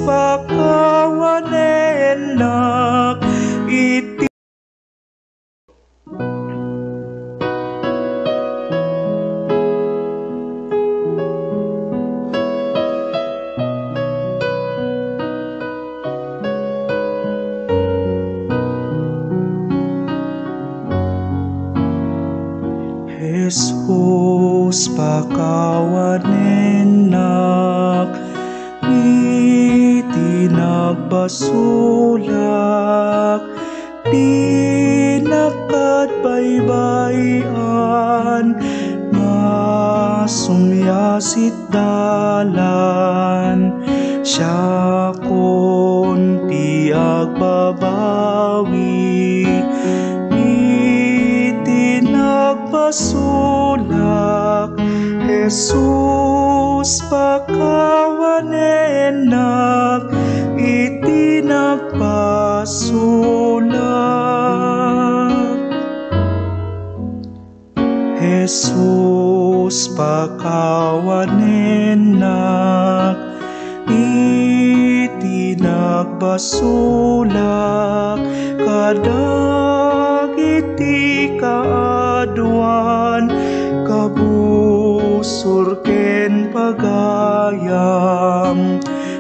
pakawanenak iti Jesus pakawanenak iti nagbasulak di nakatbaybayan nga sumyasit dalan siya kunti agbabawi iti nagbasulak Jesus pakawanenak iti nagbasulak Jesus pakawanenak iti nagbasulak kadagiti kaadwan kabusor ken pagayam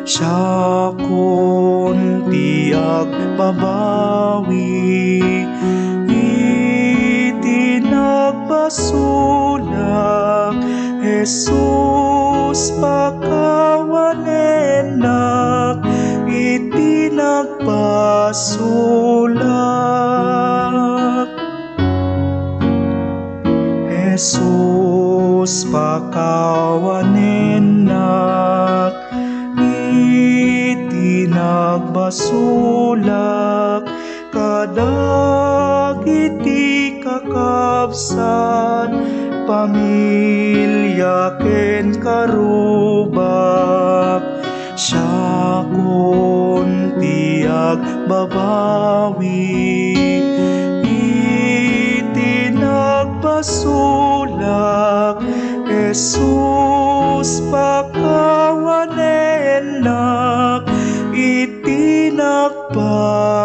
siya kunti agbabawi iti nagbasulak Jesus pakawanenak iti nagbasulak Jesus pakawanenak iti nagbasulak kadagiti kakabsat pamilya ken karubak siya kunti agbabawi iti nagbasulak Jesus pakawanenak iti nagbasulak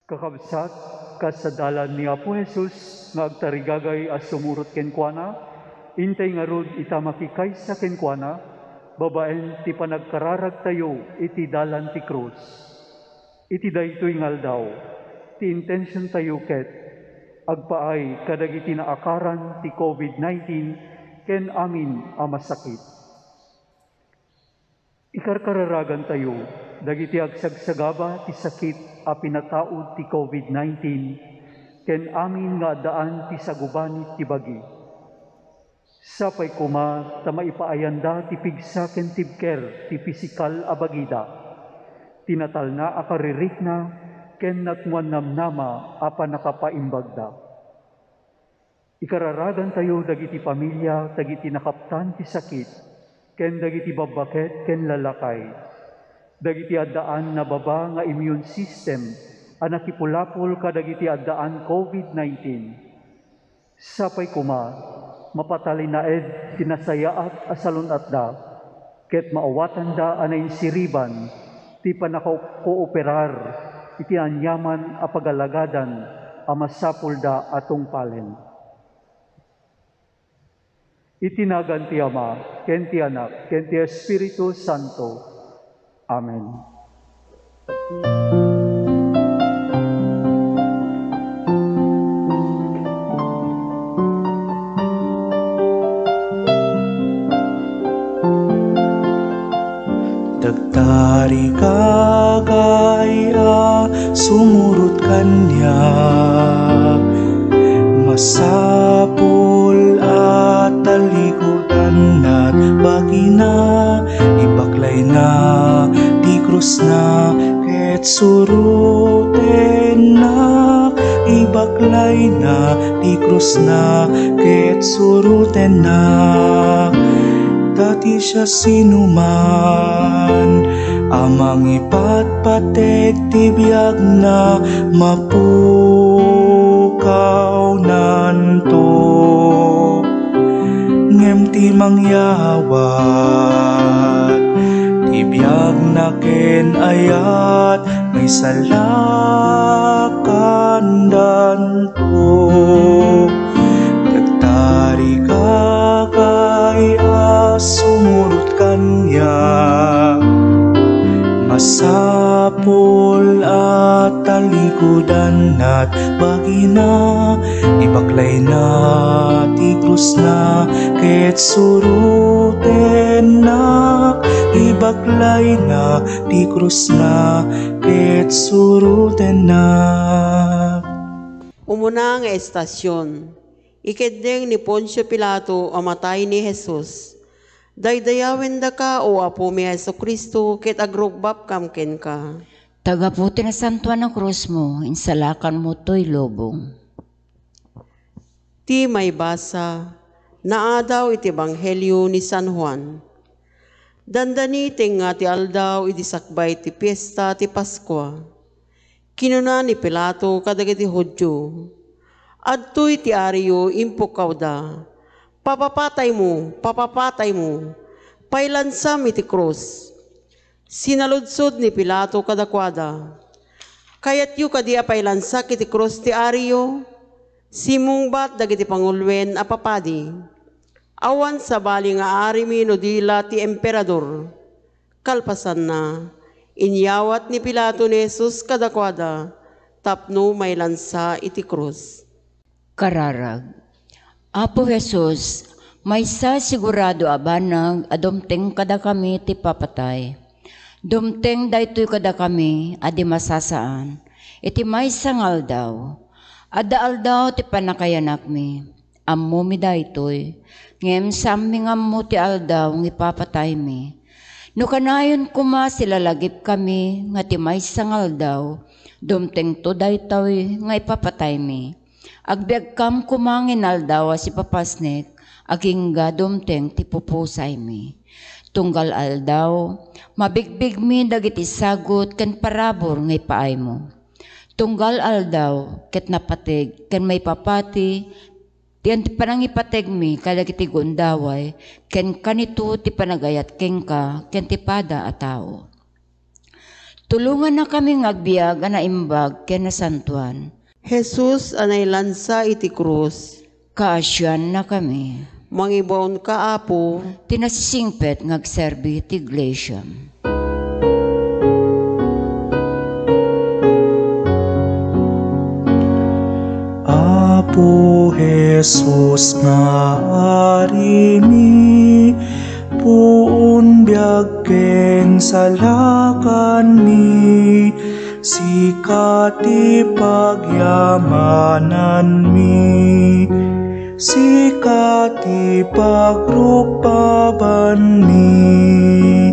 kakabsat kasadalan ni Apo Jesus nga agtarigagay as sumurot kenkwana intay nga rod ita makikaysa kenkwana babaen ti panagkararag tayo iti dalan ti krus iti daytoy ngaldaw ti intention tayo ket agpaay kadagiti naakaran ti COVID-19 ken amin a masakit ikarkararagan tayo dagiti agsagsagaba ti sakit a pinataod ti COVID-19 ken amin nga daan ti sagubanit ti bagi. Sapay kuma ta maipaayanda ti pigsa ken tibker ti pisikal a bagida. Tinatal na akaririk na ken natmuan namnama a panakapaimbagda. Ikararagan tayo dagiti pamilya dagiti nakaptan ti sakit ken dagiti babaket ken lalakay. Dagiti addaan na baba nga immune system a nakipulapol kadagiti addaan COVID-19. Sapay kuma, mapatalinaed tinasayaat asalon atda, ket maawatan da anayin siriban, ti panakooperar, iti anyaman a pagalagadan, a masapul da atong palen. Itinagan ti Ama, ken ti Anak, ken ti Espiritu Santo. Amen. Dagtari kagaya sumurot kanya masapul at talikutan na bagina ibaklay na di krus na ket suruten na ibaklay na di krus na ket suruten na dati siya sinuman amang ipatpatek ti biag na mapukaw nanto. Ngem ti mangyawat ti biag na ken ayat may salakan danto. Dagtari ka kay sumurot kanya, masapol at talikudan at bagina, ibaklay na ti krus na ket suruten na, ibaklay na ti krus na ket suruten na. Umuna nga estasyon, ikideng ni Poncio Pilato amatay ni Jesus. Daydayawen da ka o apo mi Heso Kristo ket agrugbap kam ken ka. Tagaputi na santuan ng krus mo, insalakan mo to'y lobong. Ti may basa, naadaw iti Ebanghelyo ni San Juan. Dandani nga ti aldaw iti sakbay ti piyesta ti Paskwa. Kinuna ni Pilato kadagiti Hudyo, adtoy ti ariyo impukaw da. Papapatay mo, pailansam iti krus. Sinaludsod ni Pilato kadakwada, kayat yu kadia pailansak iti krus ti ariyo, simungbat dagiti pangulwen a papadi. Awan sa bali nga arimi no dila ti emperador. Kalpasan na, inyawat ni Pilato ni Jesus kadakwada, tapno may lansa iti krus. Kararag. Apo Jesus, may sa sigurado abanag, adumteng kada kami ti papatay. Dumteng daytoy kada kami, adi masasaan. Iti may sangal daw. Adaal daw ti panakayanak mi. Ammo mi daytoy. Ngem sami ngammo ti aldaw ng ipapatay mi. No kanayon kuma sila lagip kami, nga ti may sangal daw. Dumteng to daytoy nga ipapatay mi. Agbiag kam kumangin aldaw si papasnek, agingga dumteng ti pupusay mi. Tunggal aldaw, mabigbig mi dagiti sagot ken parabor ngay paay mo. Tunggal aldaw, ket napatig, ken may papati, ti panangipateg mi kadagiti gundaway, ken kanito ti panagayat kengka, ken ti pada a tao. Tulungan na kami ngagbiag na imbag ken nasantuan. Jesus anay lansa iti krus. Kaasyan na kami. Mangibon ka apo. Tinasisingpet ngagserbi ti iglesia. Apo Jesus nga arimi, puun biag ken salakan mi, sikati pagyamanan mi, sikati pagrupaban mi,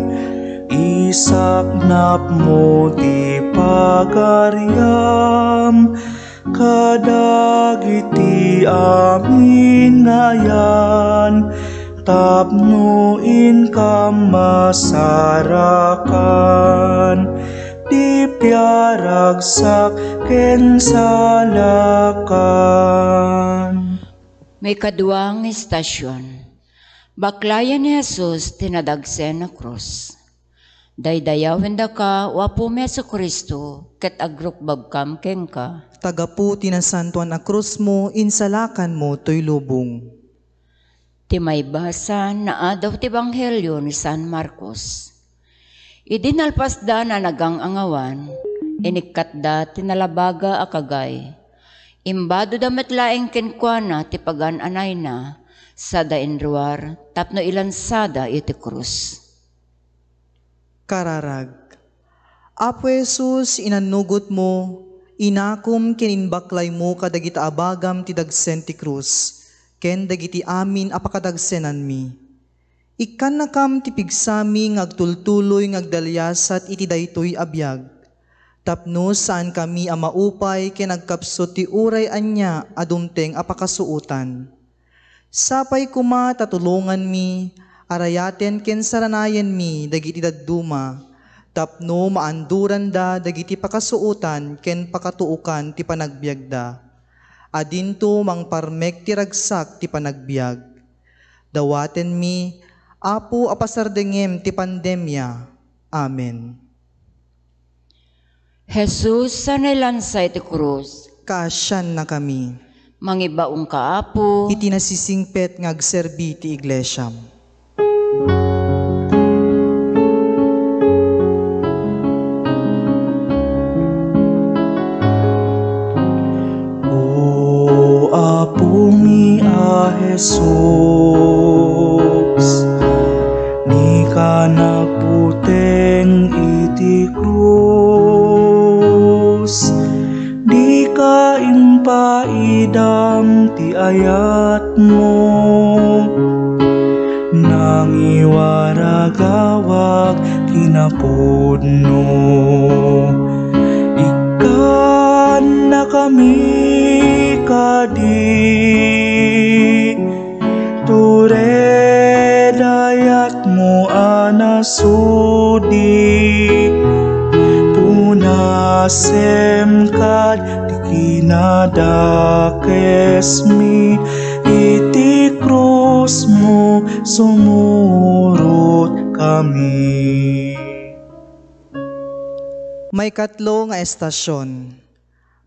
isaknap mo ti pagaryam, kadagiti amin ayan, tapno inkam masarakan, di piaragsak ken salakan. May kaduang istasyon. Baklayan ni Jesus tinadagsen na krus. Daydayawen da ka, wapo Heso Kristo, ket agrukbab kam kengka. Tagaputi na santuan na krus mo, insalakan mo to'y lubong. Ti may basa na adaw ti Ebanghelyo ni San Marcos. Idinalpasda na nagangangawan, inikatda tinalabaga akagay. Imbado da metlaeng kenkwana ti pagan-anay na, sa dainruar, tapno ilansada iti krus. Kararag. Apo Jesus, inanugot mo, inakum kininbaklay mo kadagita abagam ti dagsen ti krus, ken dagiti amin apakadagsenan mi. Ikan nakam ti pigsami ngagtultuloy ngagdalyasat iti daytoy abiyag. Tapno saan kami amaupay ken nagkapsot ti uray anya adumteng apakasuutan. Sapay kuma tatulungan mi, arayaten ken saranayen mi dagiti dadduma, Tapno maanduran da dagiti pakasuutan ken pakatuukan ti panagbiag da. Adinto mangparmek ti ragsak ti panagbiag. Dawaten mi, Apo apasardengem ti pandemya. Amen. Jesus, sa nailansay ti krus, Kaasyan na kami. mangibaong kaapo, Iti nasisingpet nga agserbi ti iglesia. O Apo mi a Jesus, ni ka nagputeng iti krus, di ka impaidam ti ayat mo, nangiwaragawag kinapudno. Ikan na kami kadi, ture dayat mo anasudi, punasem kad di kinadakes mi, iti krus mo sumurot kami. May katlo nga estasyon.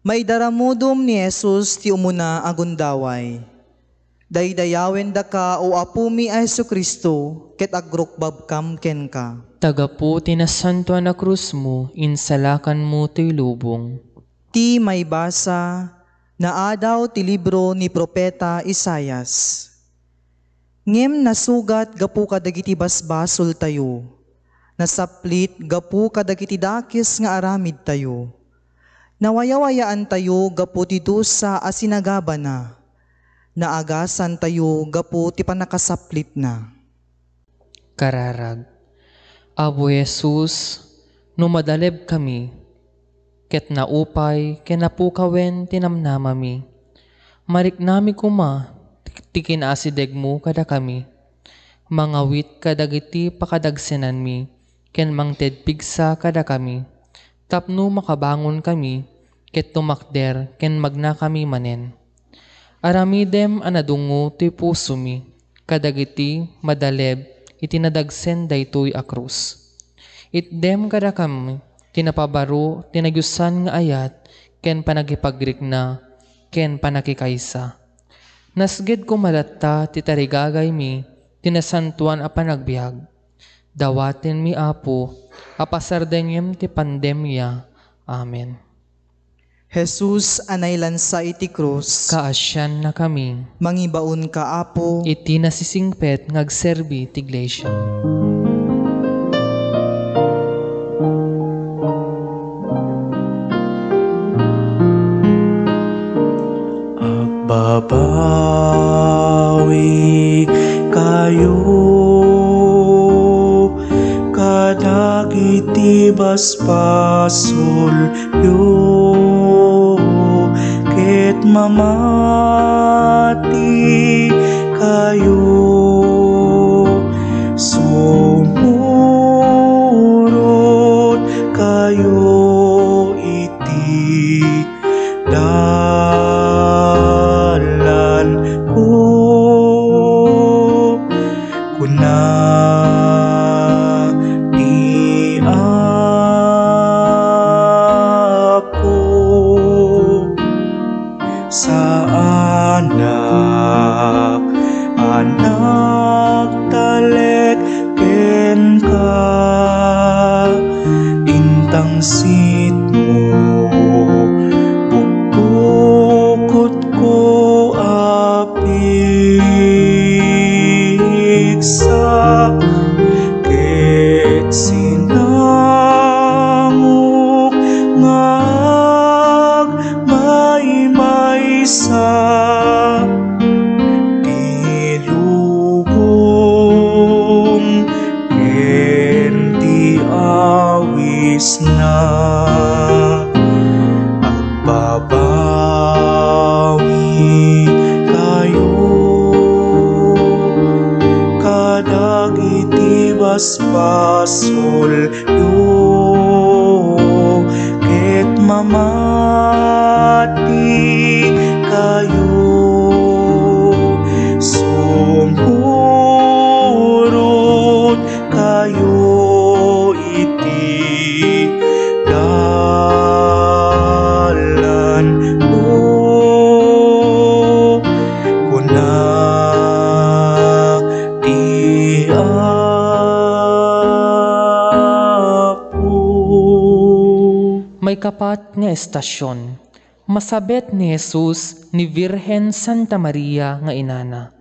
May daramudom ni Jesus ti umuna agundaway. Daydayawen da ka o Apo mi a Jesucristo ket agrukbab kam ken ka. Tagapo tinasantuan na krus mo, insalakan mo to'y lubong. Ti may basa na adaw ti libro ni Propeta Isayas. Ngem nasugat gapu kadagiti basbasol tayo, nasaplit gapu kadagiti dakis nga aramid tayo. Nawayawayaan tayo gapu ti dusa a sinagaba na, naagasan tayo gapu ti panakasaplit na. Kararag. Abo Jesus, numadaleb kami, ket naupay, kenapukawen tinamnamami. Marik nami kuma, tikin asideg mo kada kami. Mangawit kadagiti pakadagsenan mi, ken mangted pigsa kada kami. Tapno makabangon kami, ket tumakder, ken magna kami manen. Aramidem anadungo ti puso mi, kadagiti madaleb, itinadagsen daytoy a krus. Itdem kada kami, tinapabaro, tinagyusan nga ayat, ken panagipagrik na, ken panakikaysa. Nasged kumalatta ti tarigagay mi, tinasantuan a panagbiag. Dawaten mi Apo, apasardengem ti pandemya. Amen. Jesus anay lansa iti krus, Kaasyan na kami, mangibaon ka Apo, iti nasisingpet ngagserbi ti iglesia. Babawi kayo kadagiti basbasul yo, ket mamati kayo, sumurot kayo iti dalan ko, kuna di ako sa anak talek ken ka, intang sit mo bukbukot ko apigsa, ket sinamok ngag maymaysa, dilubong ken di awis na, agbabawi kayo kadagiti basbasol yo, mamati kayo, sumurot kayo iti dalan ko, kuna di May kapat nga estasyon. Masabet ni Jesus ni Virhen Santa Maria nga inana.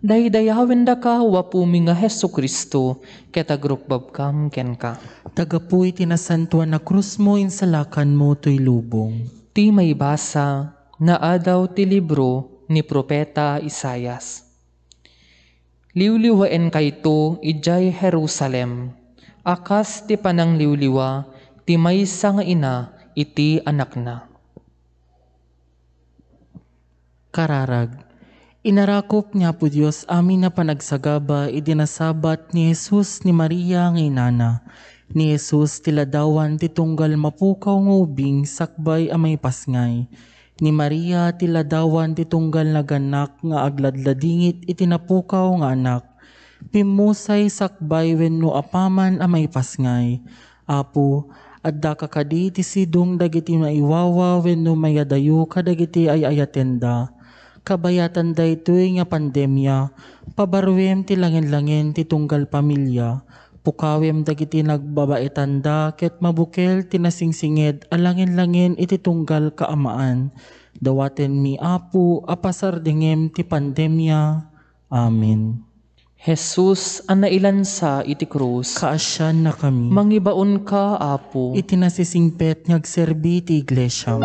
Daydayawen da ka wapumi nga Hesu Kristo ket agrupbabkam ken ka. Tagapuy tinasantuan na krus mo insalakan mo to'y lubong. Ti may basa na adaw ti libro ni Propeta Isayas. Liwliwaen kayto ijay Jerusalem. Akas ti panang liwliwa ti maysa nga ina iti anak na. Kararag, inarakop niya po Diyos amin na panagsagaba idinasabat ni Jesus ni Maria nga inana. Ni Jesus tiladawan titunggal mapukaw nga ubing sakbay amay pasngay. Ni Maria tiladawan titunggal naganak nga agladladingit itinapukaw nga anak. Pimusay sakbay wenno apaman amay pasngay. Apo, adda kakadi ti sidong dagiti maiwawa wenno mayadayo kadagiti ay ayatenda. Kabayatan daytoy nga pandemya, pabarwem ti langin-langin ti tunggal pamilya. Pukawem dagiti nagbabaetanda ket mabukel tinasingsinged alangin-langin iti tunggal kaamaan. Dawaten mi Apo apasardengem ti pandemya. Amen. Jesus ang nailansa iti krus. Kaasyan na kami. Mangibaon ka, Apo. Iti nasisingpet ngagserbi ti iglesyam.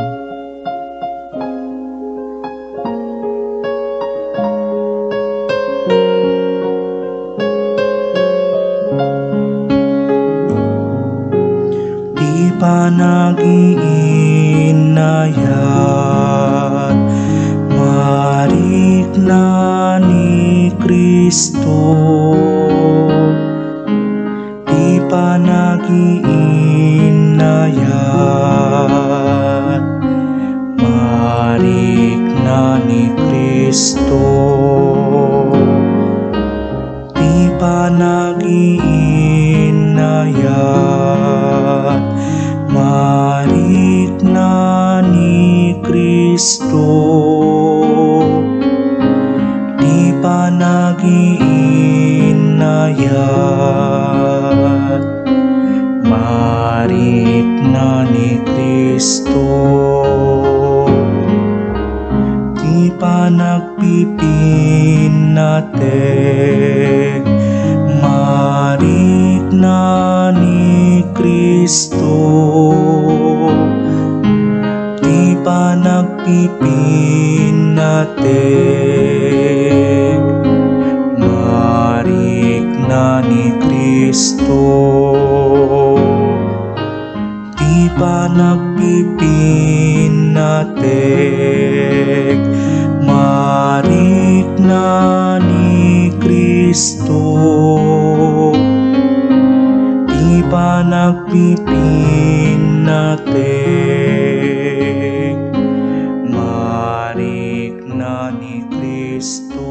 Di pa nag-iinayat, marik na ni Kristo. Di pa nag-iinayat, marik na ni Kristo. Di pa nag-iinayat, marik na ni Kristo. Di pa nag-iinayat, marik na ni Kristo. Di pa nagpipinatek, marik na ni Kristo. Di pa nagpipinatek, marik na ni Kristo. Di pa nagpipinatek, marik na ni Kristo. Di pa nagpipinatek, marik na ni Kristo.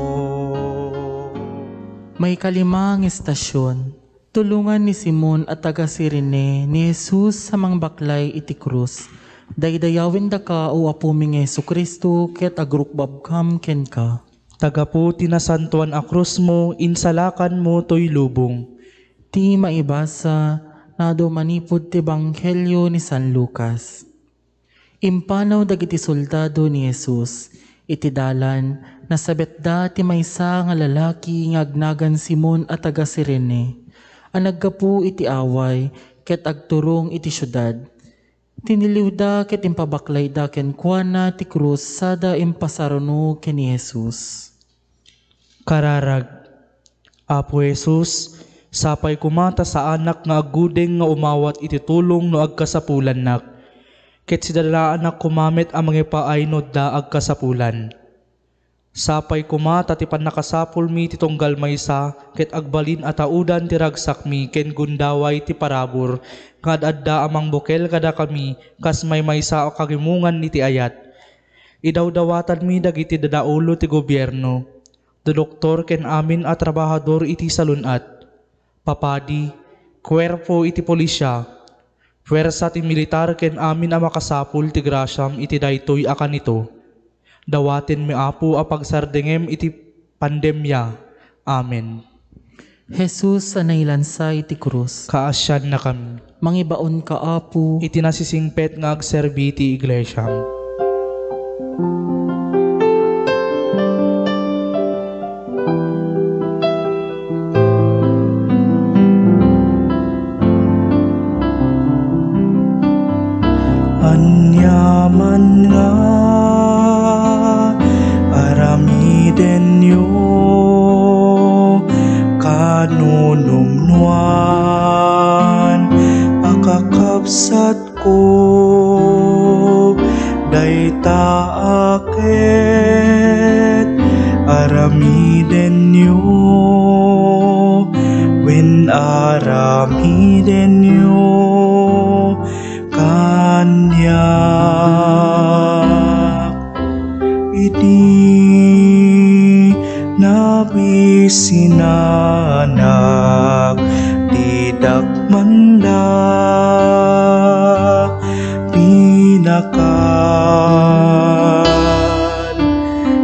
May kalimang estasyon. Tulungan ni Simon at taga Sirene ni Jesus sa mga baklay iti krus. Daydayawin da ka o apuming Yesu Kristo ket agrukbabkam ken ka. Tagapu tinasantuan a krus mo, insalakan mo to'y lubong. Ti maibasa na do manipod ti Ebanghelyo ni San Lucas. Impanaw dagiti soldado ni Jesus, iti dalan, nasabet da ti maysa nga lalaki nga agnagan Simon at taga Sirene. Ang naggapu iti away, ket agturong iti syudad. Tiniliw da ket impabaklay da ken kuana ti krus sada impasaruno ken ni Jesus. Kararag, Apo Jesus, sapay kumata sa anak nga agudeng nga umawat iti tulong no agkasapulan nak. Ket si dala anak kumamit ang mga paay no da agkasapulan. Sapay kumata ti nakasapul mi ti tunggal maysa, ket agbalin ataudan ti ragsak mi, ken gundaway ti parabor, kad adda amang bukel kada kami, kas may maysa o kagimungan ni ti ayat. Idawdawatan mi dagiti dadaulo ti gobyerno, do doktor ken amin a trabahador iti salunat, papadi, kwerpo iti polisya, pwersa ti militar ken amin a makasapul ti grasyam iti daytoy a kanito. Dawatin mi Apo a pagsardengem iti pandemya. Amen. Jesus anay lansay ti krus. Kaasyan na kami. Mangibaon ka, Apo. Iti nasisingpet nga agserbi ti iglesia. Anyaman nga aramiden nyo kanunumnuan akakabsat ko dayta aket aramiden nyo wen aramiden nyo kanyak iti nabisinanak didak manda pinakan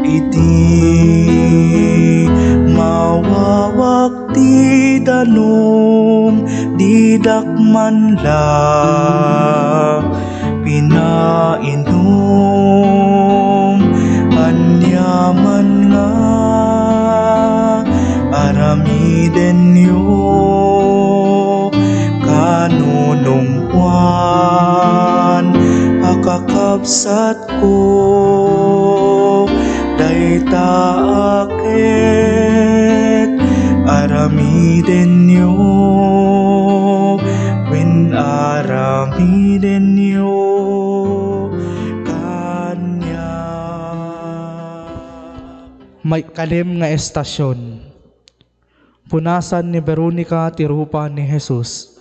iti mawawak ti danom didak manla pinainom anyaman nga aramiden nyo kanunumpuan akakabsat ko dayta aket aramiden nyo wen aramiden nyo may kalim nga estasyon. Punasan ni Veronica ti rupa ni Jesus.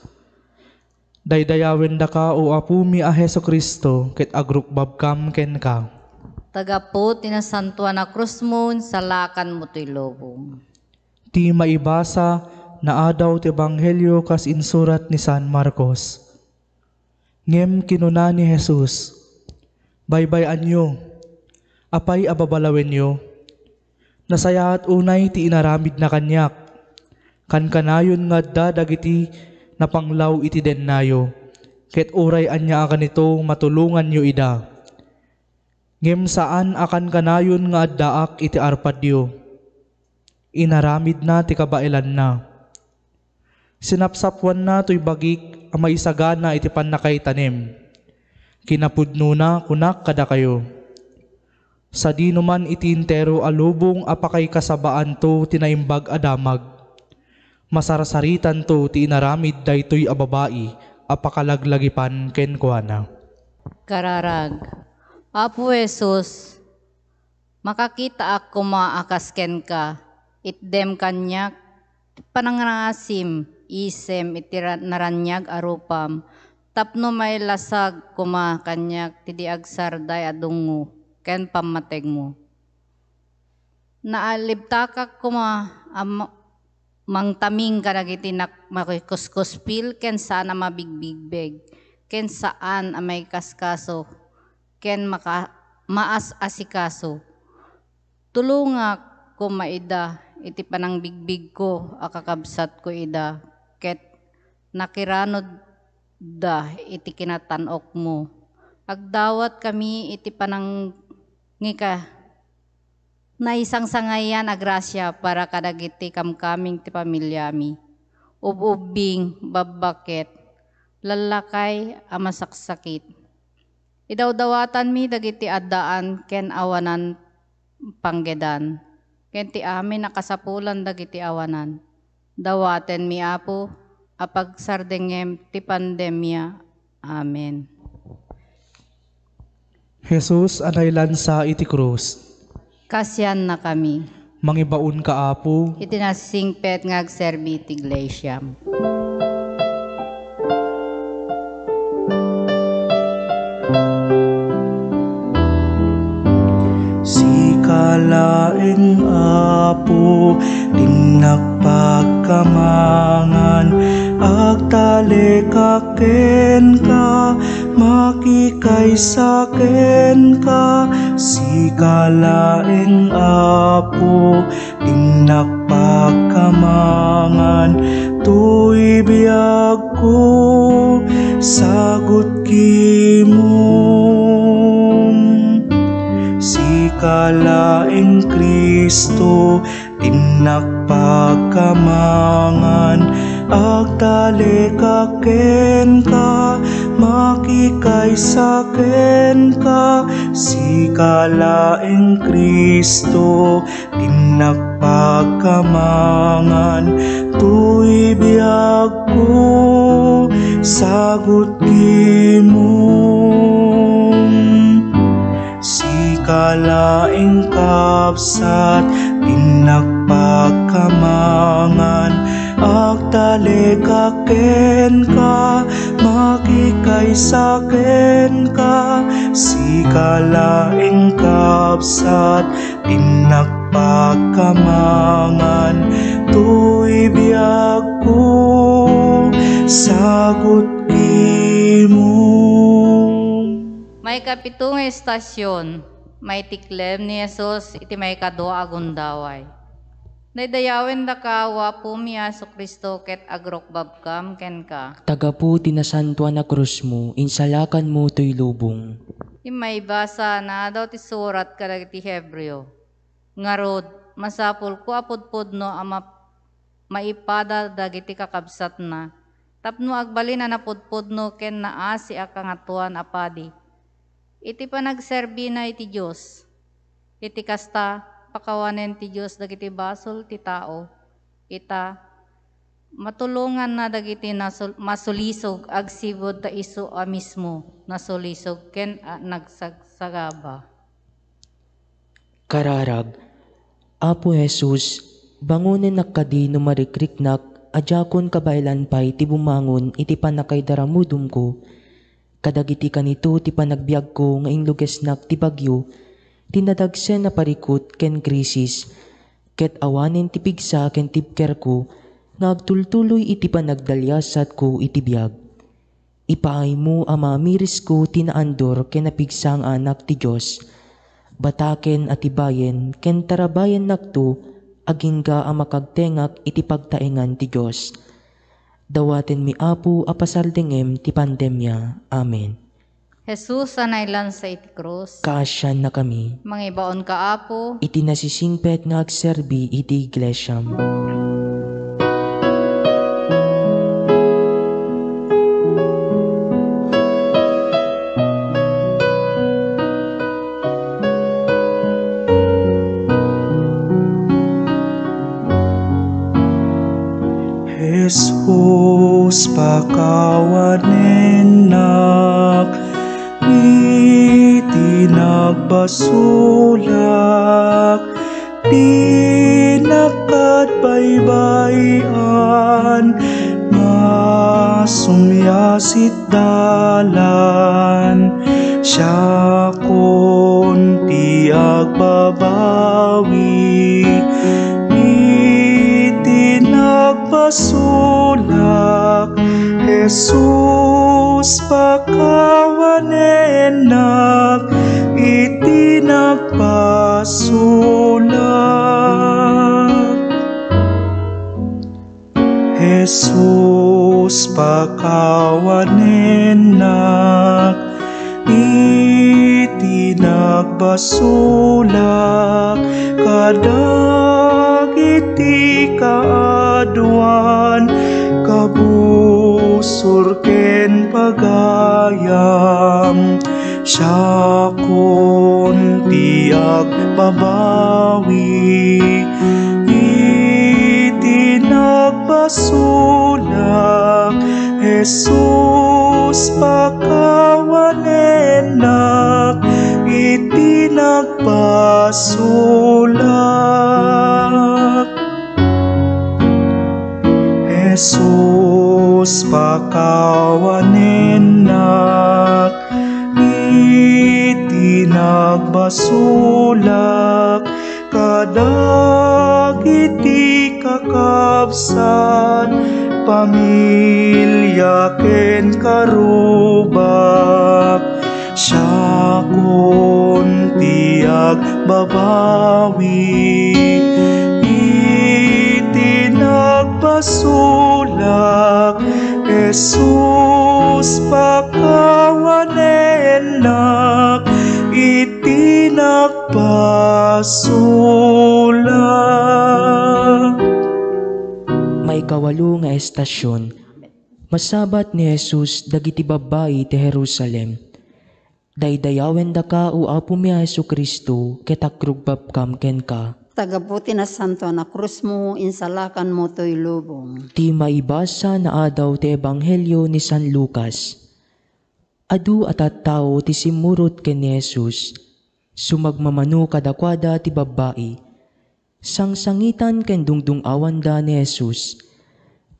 Daydayawin da ka o apumi a Heso Kristo ket agrukbab kam ken ka. Tagapo tinasantuan na krus mo, salakan mo to'y lobong. Ti maibasa na adaw ti Ebanghelyo kas insurat ni San Marcos. Ngem kinuna ni Jesus, baybayan nyo, apay ababalawen nyo, nasayaat unay ti inaramid na kanyak, kan kanayon nga dagiti napanglaw iti dennayo, ket uray anya akan ito matulungan nyo ida. Ngem saan akan kanayon nga addaak iti arpadyo, inaramid na ti kabailan na. Sinapsapwan na to'y bagik ang maisagana iti panakay tanim, kinapudno na kunak kada kayo. Sa di numan iti intero alubong apakay kasabaan to tinaimbag adamag. Masarasaritan to ti inaramid daytoy a babae apakalaglagipan ken kuana. Kararag, Apo Jesus, makakita ako maakas ken ka, itdem kanyak, panangasim, isem iti naranyag arupam, tapno may lasag kuma kanyak, tidi agsarday adungo, ken pamateg mo. Naalibtakak kuma mangtaming ka nagiti makikuskuspil, ken saan ang mabigbigbeg, ken saan ang may kaskaso, ken maas asikaso. Tulungak ko maida, iti panang bigbig ko, akakabsat ko ida, ket nakiranod da iti kinatanok mo. Agdawat kami iti panang ngika na isang sangayan agrasya para kadagiti kamkaming ti pamilyami. Ububing, babaket, lalakay, amasaksakit. Idawdawatan mi dagiti addaan ken awanan panggedan. Ken ti amin nakasapulan dagiti awanan. Dawaten mi Apo, apagsardengem ti pandemya. Amen. Jesus anay lansa iti krus. Kasyan na kami. Mangibaon ka, Apo. Itinasingpet nga agserbi ti iglesia. Sikalaing Apo, tinagpagkamangan, agtalekaken ka, makikay saken ka. Sikalaing Apo, tinagpagkamangan, tuy biyag ko, sagot kimong. Sikalaing Kristo, tinagpagkamangan, agtalekaken ka, makikay saken ka. Sikalaing Kristo, tinagpagkamangan, tuy biyag ko, sagot kimong. Sikalaing kapsat, tinagpagkamangan, agtalekaken ka, makikay saken ka. Sikalaing kapsat, tinagpagkamangan, tuy biyag ko, sagot kimong. May kapitong estasyon, may tiklem ni Jesus, iti may kadua agundaway. Daydayawen da ka, wapo mi Aso Kristo, ket agrokbabkam ken ka. Tagapu tinasantuan na krus mo, insalakan mo to'y lubong. May basa na daw ti surat kadag ti Hebreo. Ngarod, masapul ko apudpudno ama maipada dagiti kakabsat na. Tapno agbalin na napudpudno ken naasi akangatuan apadi. Iti panagserbi na iti Diyos. Iti kasta pakawanen ti Diyos dagiti basol ti tao. Ita matulungan na dagiti masulisog agsibod ta isu a mismo nasulisog ken nagsagsagaba. Kararag, Apo Jesus, bangunin nakadi no marikriknak, adjakon kabailan pa'y ti bumangon iti panakay daramudum ko. Kadagiti kanito ti panagbiag ko nga inglugesnak ti bagyo, tinadagsen na parikot ken krisis, ket awanen ti pigsa ken tipker ko, nga agtultuloy iti panagdalyasat ko iti biag. Ipaay mo ama miris ko tinaandor ken napigsang anak ti Diyos. Bataken at ibayen ken tarabayen nakto, agingga a makagtengak iti pagtaengan ti Diyos. Dawaten mi Apo apasaldengem ti pandemya. Amen. Jesus anaylan sa iti krus. Kaasyan na kami. Mangibaon ka, Apo. Iti nasisingpet nga agserbi iti iglesyam. Jesus, pakawanenak, iti nagbasulak, pinakadbaybayan, masumyasit dalan, siya kunti agbabawi, iti nagbasulak, Jesus pakawanenak, iti nagbasulak. Jesus pakawanenak, iti nagbasulak, kadagiti kaaduan, kabusor ken pagayam, siya kunti agbabawi, iti nagbasulak, Jesus pakawanenak, iti nagpasulak. Jesus pakawanenak, iti nagbasulak, kadagiti kakabsat, pamilya ken karubak, siya kuntiag babawi, iti nagbasulak, Jesus pakawanenak, iti nagbasulak. May kawalo nga estasyon, masabat ni Jesus dagiti babayi ti Jerusalem. Daydayawen da ka o apo mi Jesu Kristo ket akrugbab kam ken ka. Tagaputi na santo na krus mo, insalakan mo to'y lubong. Ti maibasa na adaw ti Ebanghelyo ni San Lucas. Adu at tao ti simurot ken ni Jesus, sumagmamano kadakwada ti babayi. Sangsangitan ken dungdung awanda ni Jesus,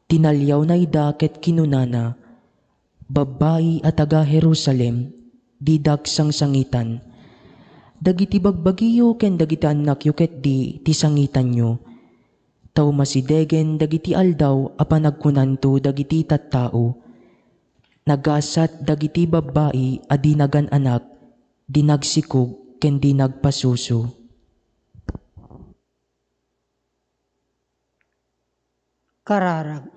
tinalyaw na ida ket kinunana, babayi at taga Jerusalem, didak sangsangitan. Dagiti bagbagiyo ken dagiti anak yu ket di ti sangitan nyo. Tao masidegen dagiti aldaw a panagkunanto dagiti tattao. Nagasat dagiti babayi a dinagan anak, dinagsikog ken dinagpasuso. Kararag.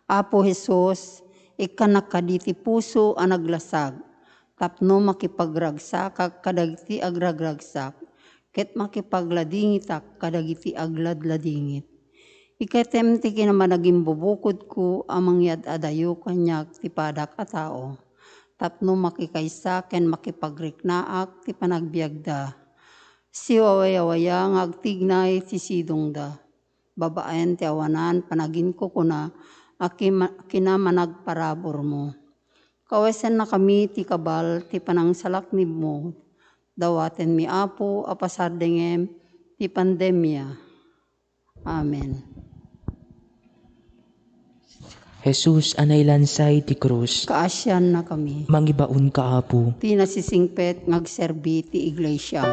Apo Jesus, ikanak kaditi puso ang naglasag, tapno makipagragsak kadagiti agragragsak, ket makipagladingitak kadagiti agladladingit. Ikatem ti kinaman naging bubukod ko amang yad adayo kanyak ti padak a tao, tapno makikaysa ken makipagriknaak ti panagbiagda. Si wawaya-waya ngagtignay ti sidongda. Babaen ti awanan panagin ko kuna kinamanagparabor mo. Kawesan na kami ti kabal ti panangsalaknib mo. Dawaten mi apo apasardengem ti pandemya. Amen. Jesus anay lansay ti krus, Kaasyan na kami. mangibaon ka apo. Ti nasisingpet ngagserbi ti iglesia.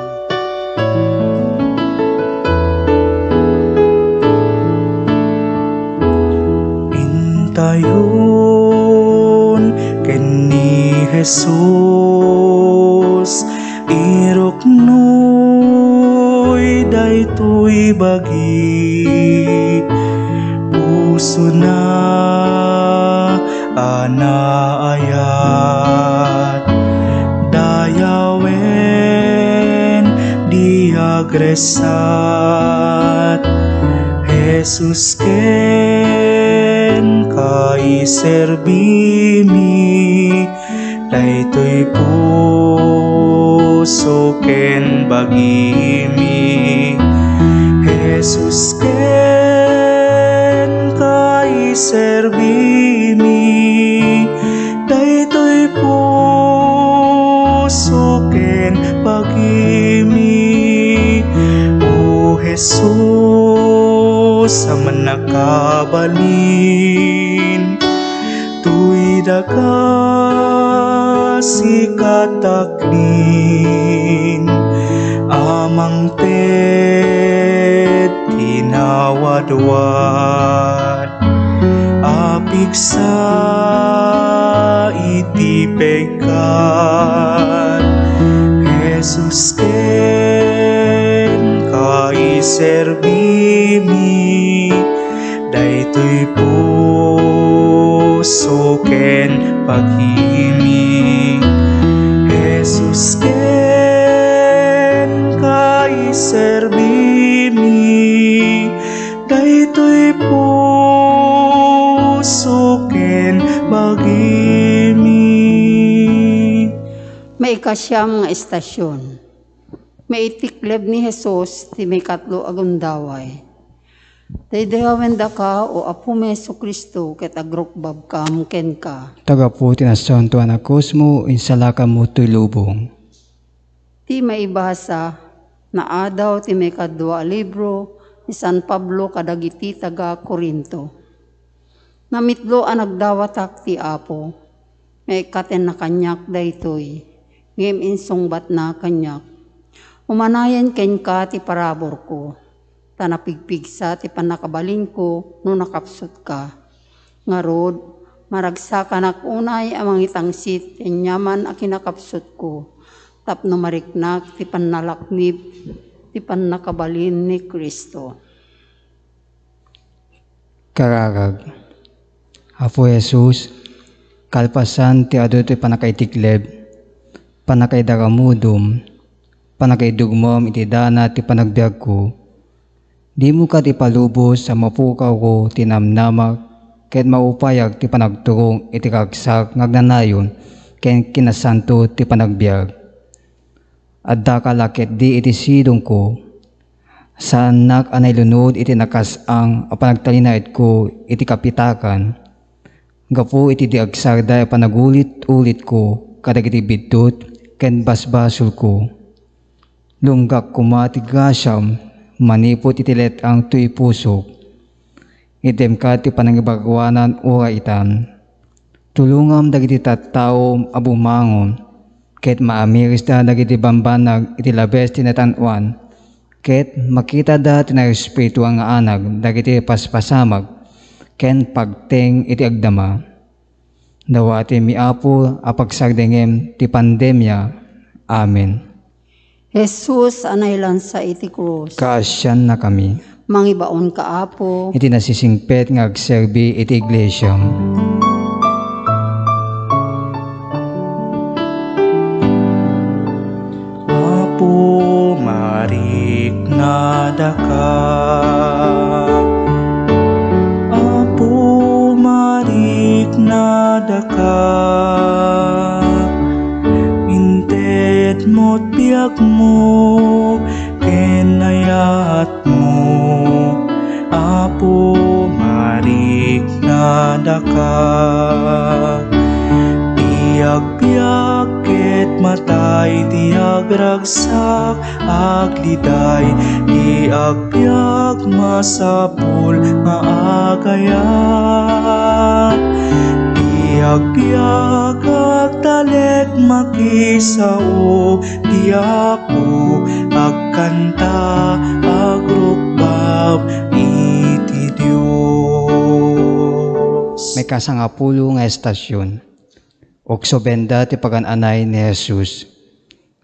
Intayon ken ni Jesus, iruknoy daytoy bagi, puso na anaayat, dayawen diagresat, Jesus ken kaiserbimi, daytoy puso ken bagimi, Jesus ken kaiserbimi, daytoy puso ken bagimi. O Jesus, sa manakabalin, tuy daga si kataknin, amang ted tinawadwad, apiksa iti pekat, Jesus ken kaiserbimi, daytoy puso ken paghimi, Jesus ken kaiserbimi, daytoy puso ken paghimi. May ikasyam nga estasyon. May itikleb ni Jesus ti may katlo agundaway. Daydayawen da ka o apo mi Jesu Kristo ket agrukbab kam ken ka. Tagaputi na santo anakos mo, insalakan mo to'y lubong. Ti Ti maibasa na adaw ti may kadwa libro ni San Pablo kadagiti taga Corinto. Namitlo ang nagdawatak ti Apo, may katen na kanyak daytoy, ngem insungbat na kanyak. Umanayan ken ka ti parabor ko, tanapigpigsa ti panakabalin ko no nakapsot ka. Ngarod, maragsa kanak unay amang itangsit ti nyaman a kinakapsot ko. Tapno mariknak ti panalaknib ti panakabalin ni Kristo. Kararag, Apo Jesus, kalpasan ti adu ti panakaitikleb, panakaidaramudum, panakaidugmom iti dana ti panagbiag ko, di mo ka ti palubos sa mapukaw ko tinamnamak, ket maupayag ti panagturong iti kagsak ngagnanayon, ken kinasanto ti panagbiag. Adda kalakit di iti sidong ko, saan anay lunod iti nakasang a panagtalinait ko iti kapitakan, gapu iti di agsarda panagulit-ulit ko kadag iti bidot ken basbasol ko. Lunggak kumatigasyam, manipot iti letang tuy pusok, item ka ti panangibagwanan ura itan. Tulungam dagiti tattao abumangon, ket maamiris da dagiti bambanag iti labes tinatanuan, ket makita da tinarespiritu ang anag dagiti paspasamag, ken pagteng iti agdama. Dawati mi Apo apagsardengem ti pandemya. Amen. Jesus anay lansa iti krus. Kaasyan na kami. Mangibaon ka Apo. Iti nasisingpet nga agserbi iti iglesia. Apo marik na daka, Apo marik na daka, inted mo't biag mo, kenayat mo. Apo marik na daka, biag-biag ket matay ti agragsak agliday, ti agbiag masapul nga agayat, ti agbiag agtalek makisao, ti Apo agkanta agrupbab iti Dios. May kasangapulo nga estasyon. Oksobenda ti pagananay ni Jesus.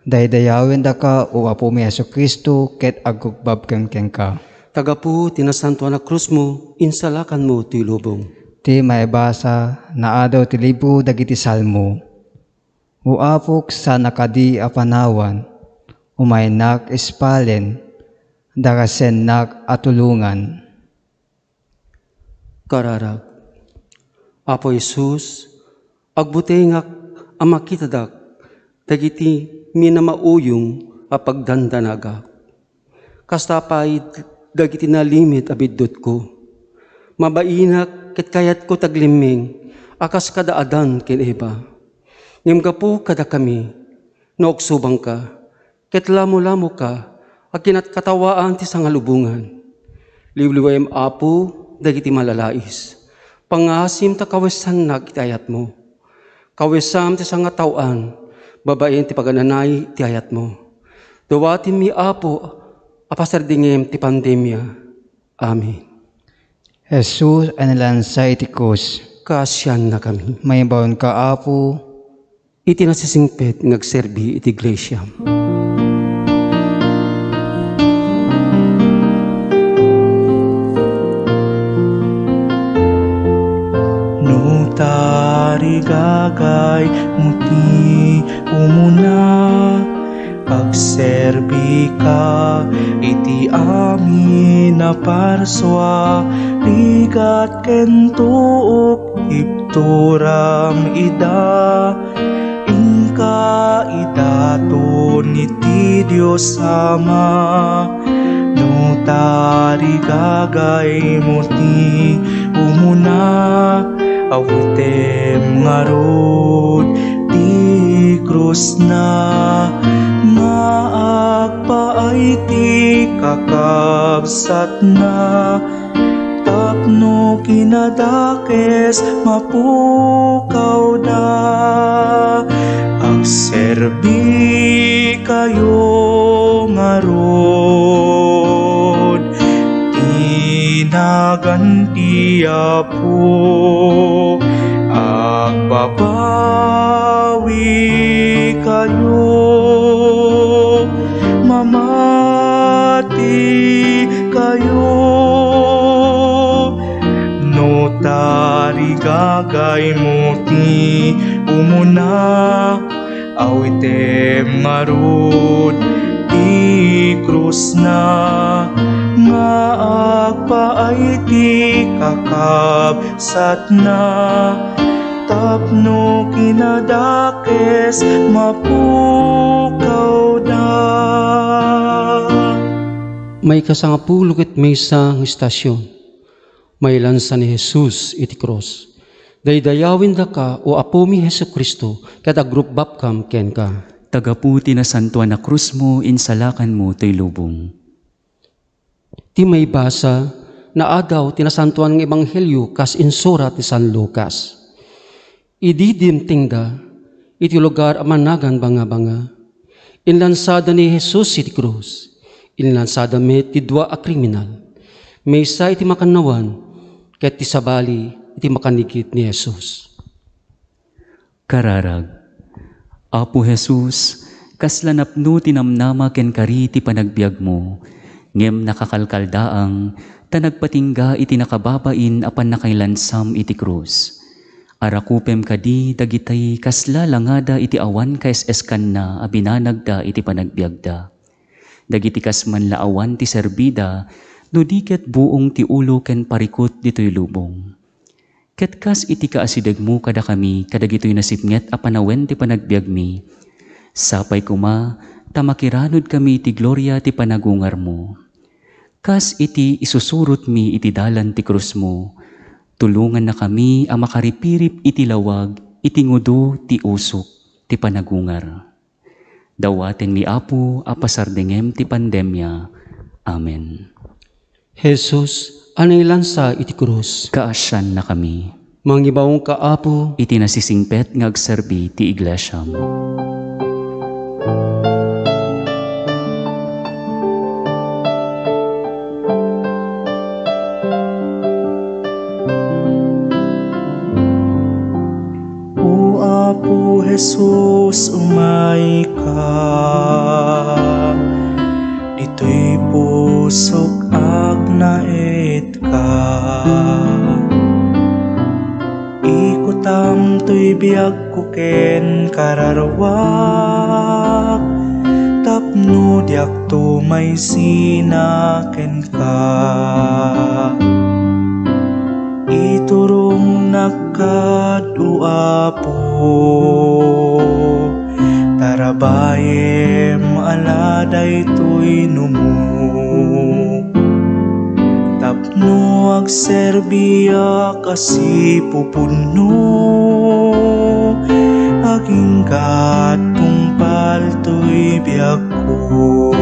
Daydayawin da ka o Apo mi Yesu Kristo ket agugbab ken ka. Tagapu tinasanto na krus mo, insalakan mo ti lubong. Ti maibasa na adaw ti libro dagiti salmo. Uapok sa nakadi apanawan, umaynak ispalen, darasen nak atulungan. Kararag, Apo Jesus, agbutengak ang makitadak, dagiti minamauyong apagdandanagak. Kastapay dagiti nalimit abidot ko. Mabainak ket kayat ko tagliming, akas kadaadan ken iba. Ngem gapu kada kami, nooksubang ka, ket lamo-lamo ka, akinat katawaan ti sangalubungan. Liwliwayem Apo, dagiti malalais. Pangasim ta kawesan nagitayat mo. Kawesam ti sangatawan, babaen ti pagananay ti ayat mo. Dawatin mi Apo, apasardingem ti pandemya. Amen. Jesus anilansa iti krus. Kaasyan na kami. Maybaon ka Apo. Iti nasisingpet ngagserbi iti iglesia. Tarigagay muti umuna, agserbi ka iti amin na parswa, rigat kentuok ipturam ida, inka idaton iti Diyos Ama. No tarigagay muti umuna, awitem ngarod ti krus na nga iti kakabsat na, tapno kinadakes mapukaw da. Agserbi kayo ngarod, tinagantiya po, agbabawi kayo, mamati kayo. Notari gagay mo ti umuna, awitem ngarod ti krus na, nga agpaay ti kakabsat na, tapno kinadakes mapukaw da. May kasangapulo ket maysa nga istasyon, may lansa ni Jesus iti cross. Daydayawin da ka o apo mi Hesu Kristo ket agrup bapkam ken ka. Tagaputi na santuan na krus mo, insalakan mo to'y lubong. Ti may basa na adaw tinasantuan ng ebanghelyo kas insurat ni San Lucas. Ididimting da iti lugar amanagan banga-banga. Inlansada ni Jesus iti krus. Inlansada met ti dua a kriminal. Maysa iti makanawan ket ti sabali iti makanikit ni Jesus. Kararag, Apo Jesus, kaslanapno tinamnama ken kari ti panagbiag mo, ngem nakakalkaldaang, tanagpatingga iti nakababain apan nakailansam iti krus. Arakupem kadi dagitay kasla langada iti awan kaes-eskan na abinanagda iti panagbiagda. Dagiti kasman laawan ti serbida, no diket buong ti ulo ken parikot dito'y lubong. Ket kas iti kaasidag mo kada kami, kadagito'y nasipnget a panawen ti panagbiag mi. Sapay kuma, tamakiranod kami iti gloria ti panagungar mo. Kas iti isusurot mi iti dalan ti krus mo, tulungan na kami a makaripirip iti lawag, iti ngudo ti usok ti panagungar. Dawaten mi Apo a pasardengem ti pandemya. Amen. Jesus, anay lansa iti krus. Kaasyan na kami. Mangibawong ka, Apo, iti nasisingpet nga agserbi ti iglesia mo. O Apo Jesus, umay ka, dito'y pusok agnait ka. Ikutam to'y biag ko ken kararwak, tapno diak to may sinaken ka. Iturong nakadu Apo, tarabayem aladay to'y numo. Tapno agserbiya kasi pupuno, aging katungpal to'y biag ko.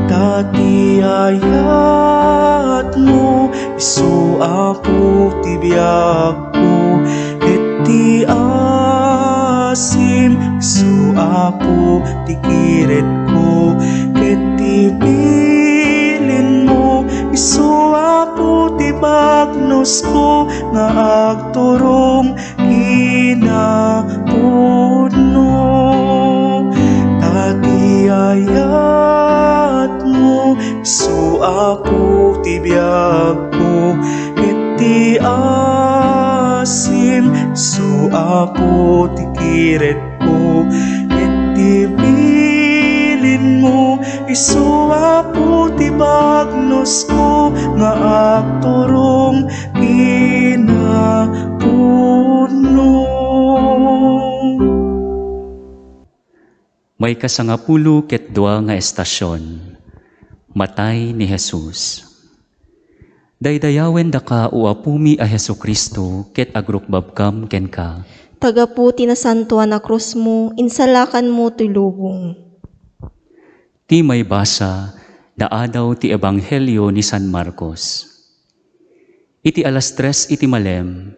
Dati ayat mo, isu Apo ti biag ko, ket ti asim, isu Apo ti kiret ko, ket ti bilin mo, isu Apo ti bagnos ko, nga agturong kinapudno. Dati ayat mo, isu Apo ti biag ko, ket ti asim, isu Apo ti kiret ko, ket ti bilin mo, isu Apo ti bagnos ko, nga agturong kinapudno. May kasangapulo ket dua nga estasyon. Matay ni Jesus. Daydayawen da ka o apumi a Hesu Kristo ket agrukbabkam ken ka. Tagaputi na santuan na krus mo, insalakan mo to'y lubong. Ti may basa na adaw ti Ebanghelyo ni San Marcos. Iti alas 3 iti malem,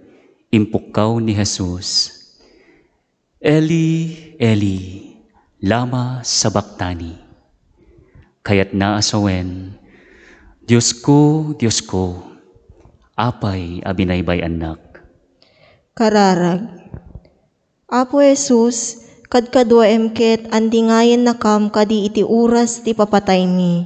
impukkaw ni Jesus. Eli, Eli, lama sabachthani. Kayat naasawen, Diyos ko, apay abinaybay anak. Kararag. Apo Jesus, kadkadwa emket, andi ngayon nakam kadi iti uras ti papatay mi.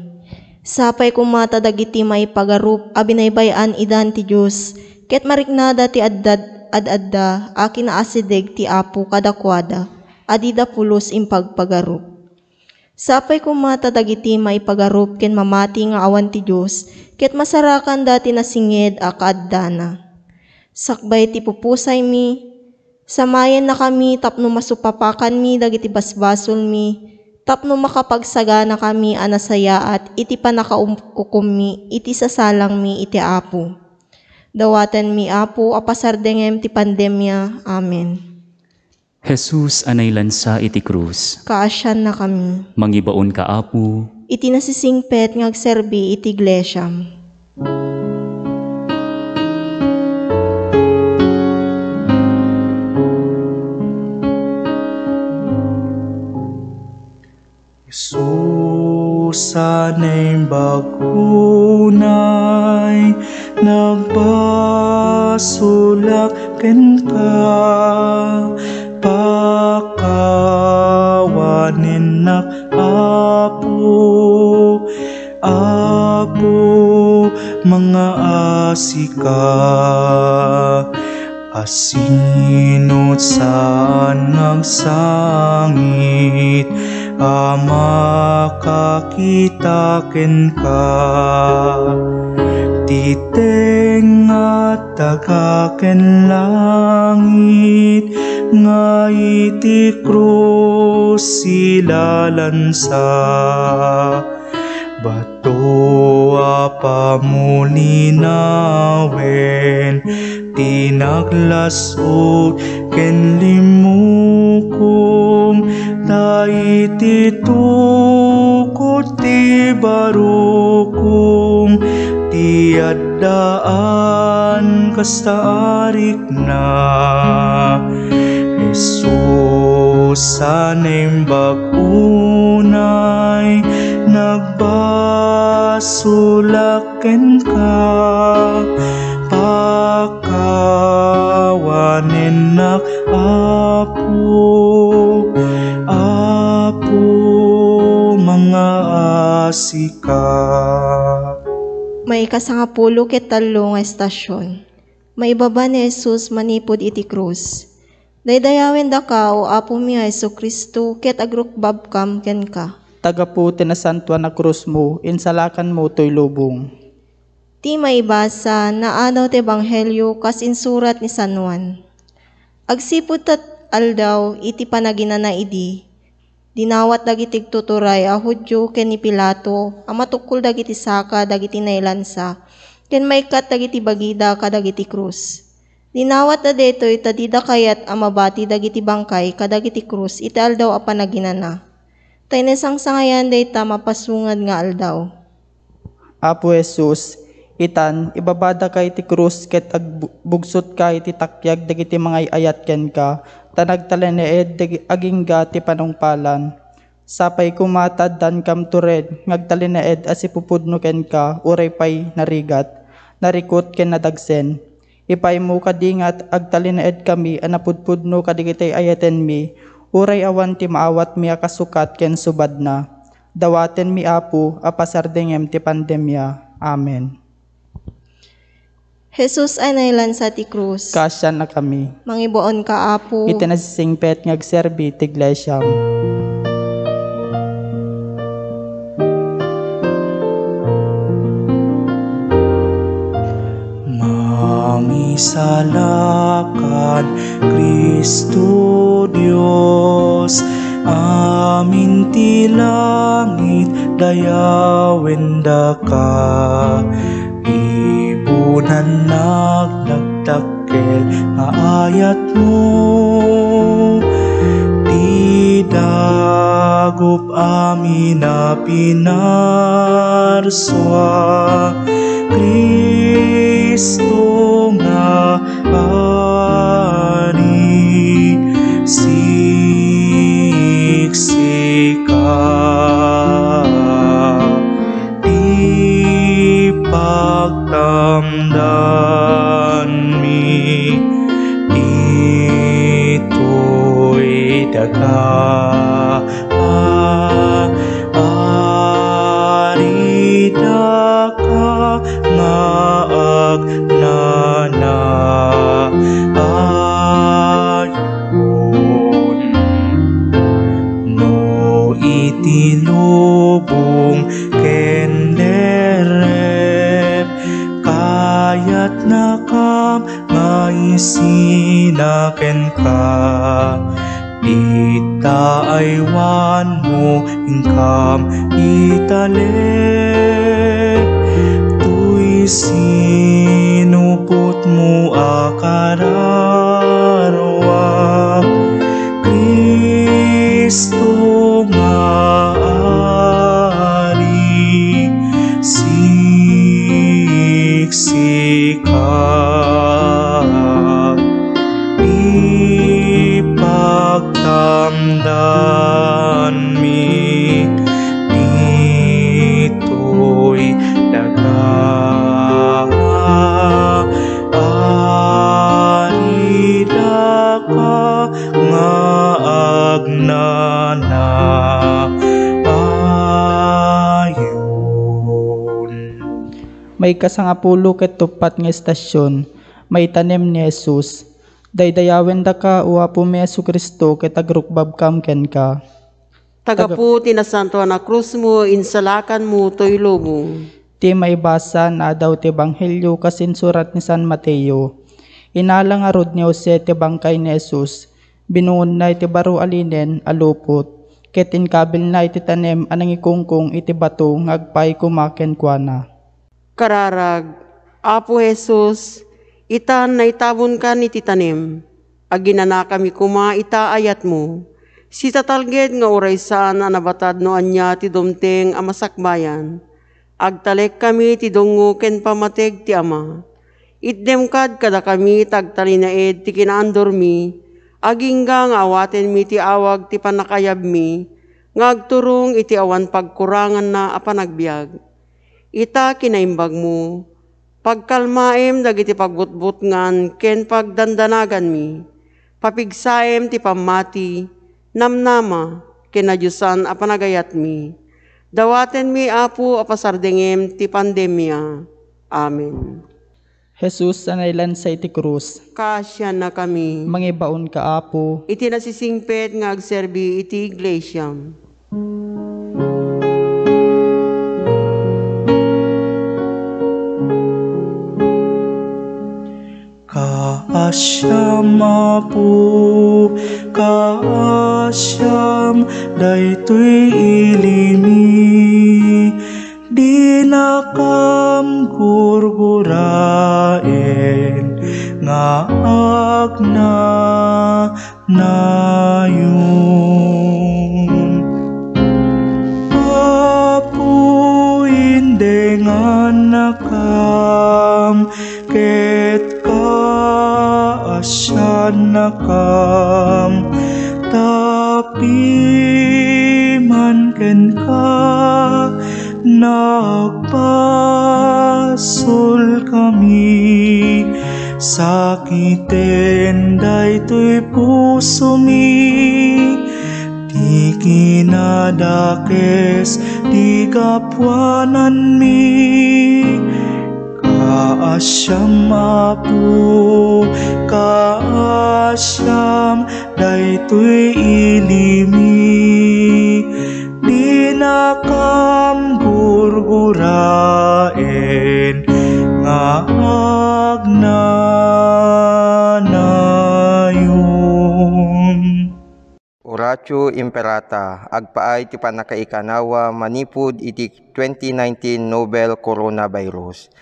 Sapay kumata dagiti maipagarup, abinaybayan idan ti Diyos, ket mariknada ti adda, akin na asideg ti apo kadakwada, adida pulos impagpagarup. Sapay kumata dagiti maipagarup, ken mamati nga awan ti Diyos, ket masarakan dati nasinged a kaaddana. Sakbay ti pupusay mi, samayan na kami tapno masupapakan mi dagiti basbasol mi, tapno makapagsagana kami anasaya at iti panakaukom mi, iti sasalang mi iti apo. Dawatan mi apo apasardengem ti pandemya. Amen. Jesus anay lansa iti krus. Kaasyan na kami. Mangibaon ka apo. Iti nasisingpet ngagserbi iti iglesyam. Sanay bagunay, nagpasulak ken ka, pakawanin nak apo, mga asika, asinot saan nagsangit, makakita ken ka, titeng at taga ken langit, nga iti krus silalansa, bato apamulinawen, tinaglasod ken limukom, iti tukot ti barukum, ti addaan kasta arik na. Jesus sanem bagunay, nagbasulak ken ka, pakawanen nak apo, mga asika. May kasangapulo ket tallo nga estasyon. Maibaba ni Jesus manipod iti krus. Daydayawen da ka o apo mi Hesu Kristo ket agrukbab kam ken ka. Tagaputi na santuan na krus mo, insalakan mo to'y lubong. Ti maibasa na adaw ti Ebanghelyo kas insurat ni San Juan. Agsipud tat aldaw iti panaginana idi, dinawat dagiti tuturay a Hudyo ken ni Pilato, amatukol dagiti saka dagiti nailansa, ken maikat dagiti bagida kadagiti krus. Dinawat na detoy tadida kayat amabati dagiti bangkay kadagiti krus, iti aldaw a panaginana. Taynesang sangayan dayta mapasungad nga aldaw. Apo Jesus, itan, ibabada kay ti krus ket agbugsot kay ti takyag dagiti mga ayat ken ka, tanagtaleneed agingga ti panungpalan. Sapay kumatad dan kam tured, ngagtaleneed as ipupudno ken ka, uray pay narigat, narikot ken nadagsen. Ipay mo kadingat agtaleneed kami, anapudpudno kadigitay ayaten mi, uray awan ti maawat mi akasukat ken subad na. Dawaten mi apo, apasardengem ti pandemya. Amen. Jesus ay nailan sa ti krus. Kasyan na kami. Mangibuon ka apo. Iti nasisingpet ngagserbi ti iglesyam. Mangisalakan Kristo Dios, amin ti langit dayawen da ka, ibunan nagdagdakkel nga ayat mo, ti Dagup amin na pinarswa, Kristo nga ari, siksika. Di pagtamdan mi, ito'y daga. Arida ka nga agnana, ayon no itilubong kenderep, kayat na kam maisinaken ka. Ita aywan mo ingkam italep, tuy sinupot mo akararwa, Kristo nga ari, siksika. Pagtamdan mi, ito'y daga. Arida ka nga agnana, ayon. May kasangapulo ket tupat nga estasyon, may tanem ni Jesus. Daydayawen da ka o Apo mi Jesu Kristo ket agrukbab kam ken ka. Tagapu tinasantuan na krus mo, insalakan mo, toylo mo. Ti maibasa na daw ti Ebanghelyo kasin surat ni San Mateo. Inalang arod ni Jose ti bangkay ni Jesus, binuon na iti baro alinen alupot, ket inkabil na iti tanem anang ikungkong iti bato ngagpay kumaken kuana. Kararag, Apo Jesus, itan na itabon ka ni titanim, aginana kami kuma itaayat mo. Si tatalged nga uray saan na nabatad no anya ti dumteng amasakbayan. Agtalek kami ti dungo ken pamateg ti ama. Itdem kada kami tagtalinaed ti kinaandor mi, agingga nga awaten mi ti awag ti panakayab mi, ngagturong iti awan pagkurangan na apanagbiag. Ita kinaimbag mo, pagkalmaem dagiti pagbutbutngan ken pagdandanagan mi, papigsaem ti pamati, namnama kinadyusan a panagayat mi. Dawaten mi Apo apasardengem ti pandemya. Amen. Jesus anaylan sa iti krus, kasya na kami. mangibaon ka Apo, Iti nasisingpet nga agserbi iti iglesia. Kaasyam Apo, kaasyam daytoy ilimi, di nakam gurguraen nga agna nayon. Apo indengan nakam ket kaasyan nakam, tapi man ken ka nagpasul kami, sakiten daytoy puso mi, di kinadakes di kapwanan mi. Kaasyam Apo, kaasyam daytoy ilimi, di nakam gurguraen nga agnanayon. Oratio Imperata, agpaay ti panakaikanawa manipud iti 2019 Nobel Coronavirus.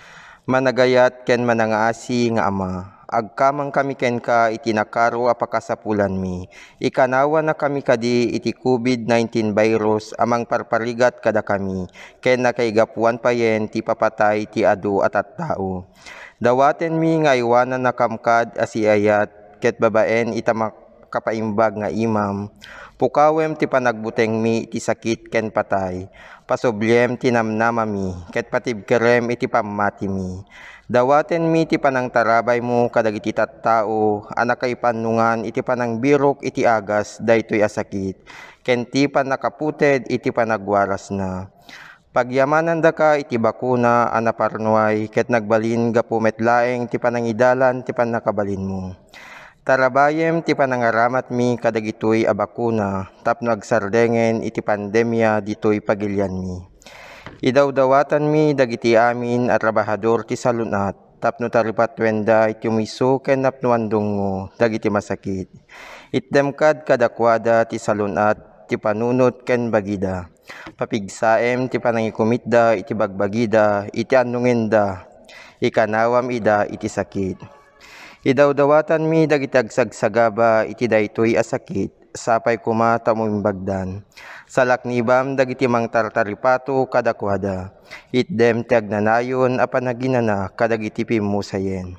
Managayat ken manangaasi nga ama, agkamang kami ken ka iti nakaro a pakasapulan mi. Ikanawa na kami kadi iti COVID-19 virus amang parparigat kada kami, ken nakaigapuan payen ti papatay ti adu at tao. Dawaten mi nga iwanan na kamkad asiayat, ket babaen ita kapaimbag nga imam, pukawem ti panagbuteng mi iti sakit ken patay, pasoblem ti namnamami, ket patibkerem iti pamati mi. Dawaten mi ti panangtarabay mo kadagiti tattao, anak kay panungan iti panangbirok iti agas daytoy asakit, ken ti panakaputed iti panagwaras na. Pagyamanan da ka iti bakuna anaparnuay, ket nagbalin gapu metlaeng ti panangidalan ti panakabalin mo. Tarabayem ti panangaramat mi kadagitoy a bakuna, tapno agsardengen iti pandemya ditoy pagilyan mi. Idawdawatan mi dagiti amin a trabahador ti salunat, tapno taripatwenda iti umiso ken napnuandong mo dagiti masakit. Itdemkad kadakwada ti salunat ti panunot ken bagida. Papigsaem ti panangikumitda iti bagbagida iti annungenda. Ikanawam ida iti sakit. Idawdawatan mi dagiti agsagsagaba iti daytoy a sakit, sapay kuma tamuimbagdan. Salaknibam dagiti mangtartaripato kadakwada. Itdem ti agnanayon a panaginana kadagiti pimusayen.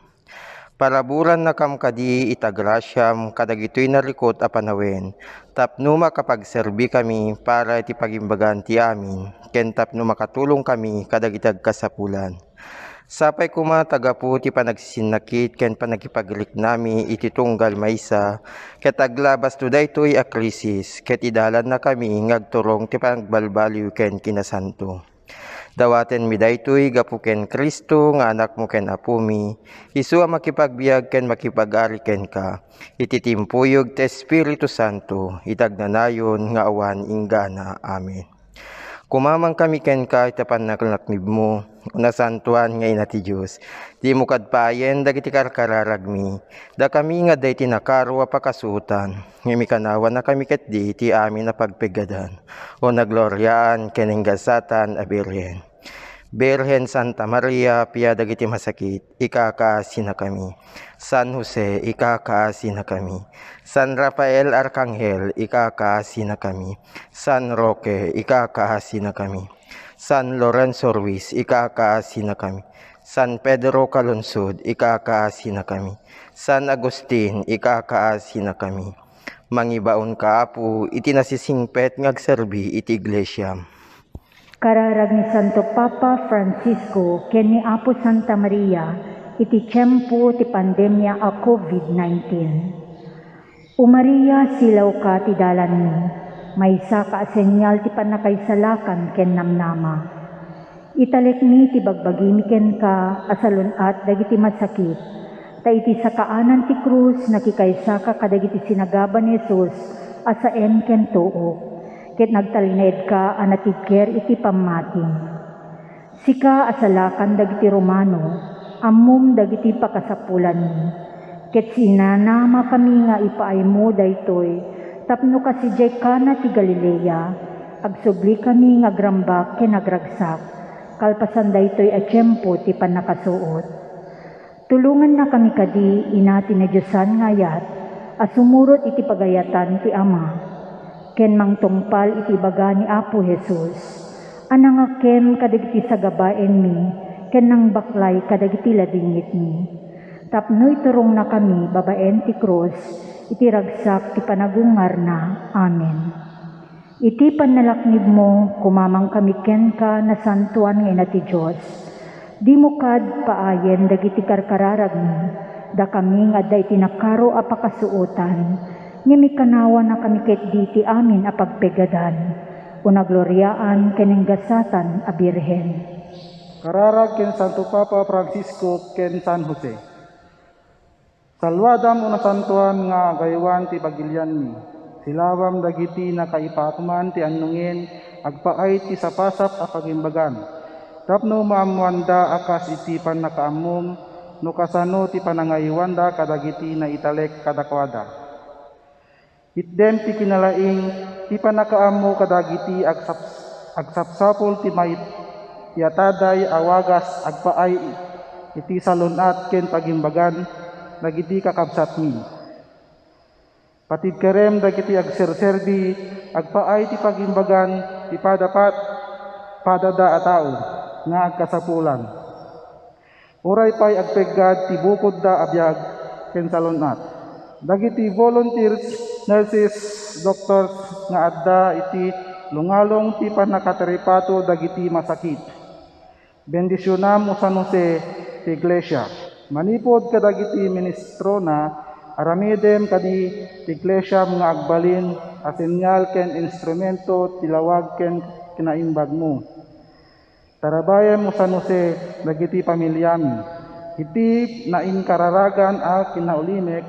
Paraburan na kamkadi itagrasyam kadagitoy narikot a panawen. Tapno makapagserbi kami para iti pagimbagan ti amin, ken tapno makatulong kami kadagiti agkasapulan. Sapay kuma tagapu ti panagsisinakit ken panagipagrik nami iti tunggal maysa, ket aglabas to daytoy a krisis, ket idalan na kami ngagturong ti panagbalbaliw ken kinasanto. Dawaten mi daytoy gapu ken Kristo nga anak mo ken apo mi, isu a makipagbiag ken makipag-ari ken ka, iti timpuyog ti Espiritu Santo, itagnanayon nga awan inggana. Amen. Kumamang kami ken ka itapan nakalaknib mo, unasantuan nga ina ti Diyos. Di mo kadpayen dagiti karkararagmi, da kami nga day tinakaro a pakasutan, ngimi kanawa na kami ket di ti amin na pagpegadan, o nagloryaan ken inggasatan a Birhen. Birhen Santa Maria, pia dagiti masakit, ikakaasi na kami. San Jose, ikakaasi na kami. San Rafael Arcangel, ikakaasi na kami. San Roque, ikakaasi na kami. San Lorenzo Ruiz, ikakaasi na kami. San Pedro Calungsod, ikakaasi na kami. San Agustin, ikakaasi na kami. Mangibaon ka apo, iti nasisingpet ngagserbi iti iglesia. Kararag ni Santo Papa Francisco ken ni Apo Santa Maria iti tiyempo ti pandemya a COVID-19. O Maria, silaw ka ti dalan mi, maysa ka senyal ti panakaysalakan ken namnama. Italek mi ti bagbagi mi ken ka asalunat dagiti masakit, ta iti sakaanan ti krus nakikaysa ka kadagiti sinagaban ni Jesus asaen ken tuo. Ket nagtalined ka anatidker iti pammating. Sika asalakan dagiti Romano, ammom dagiti pakasapulan mi. Ket sinanama kami nga ipaay mo daytoy, tapno kasijay ka na ti Galilea, agsubli kami nga grambak ken nagragsak, kalpasan daytoy a tiyempo ti panakasuot. Tulungan na kami kadi inati na Diyosan ngayat, asumurot iti pagayatan ti Ama, ken mangtungpal iti baga ni Apo Jesus, anangakem kadagiti sagabaen mi, ken nang baklay kadagiti ladingit mi. Tapnoy turong na kami babaen ti krus, iti ragsak ti panagungar na. Amen. Iti panalaknib mo, kumamang kami ken ka nasantuan nga ina ti Diyos. Di mo kad paayen dagiti karkararag mi, da kami nga day tinakaro a pakasuotan, ngimi kanawa na kami ket di ti amin a pagpegadan, unagloryaan kenenggasatan a Birhen. Kararag ken Santo Papa Francisco ken San Jose. Salwadam unasantuan nga agaywan ti bagilyan mi. Silawam dagiti nakaipatuman ti annungen, agpaay ti sapasap a pagimbagan. Tapno maamuanda akas iti panakaamum, no kasano ti panangayuanda kadagiti na italek kadakwada. Itdem ti kinalaing ti panakaamo kadagiti agsapsapol ti may yataday awagas agpaay iti salunat ken pagimbagan, dagiti kakabsat mi. Patid kerem dagiti agserserbi, agpaay ti pagimbagan, ti padapat, padada a tao, nga agkasapulan. Uray pa'y agpeggad, ti bukod da abiyag, ken salunat. Dagiti volunteers, nurses, doctors, nga adda iti lungalong ti panakateripato dagiti masakit. Bendisyonam o San Jose ti Iglesia. Manipod kadagiti ministro na aramidem kadi ti Iglesia mga agbalin a senyal ken instrumento tilawag ken kinaimbag mo. Tarabayan mo San Jose dagiti pamilyami. Iti nainkararagan a kinaulimek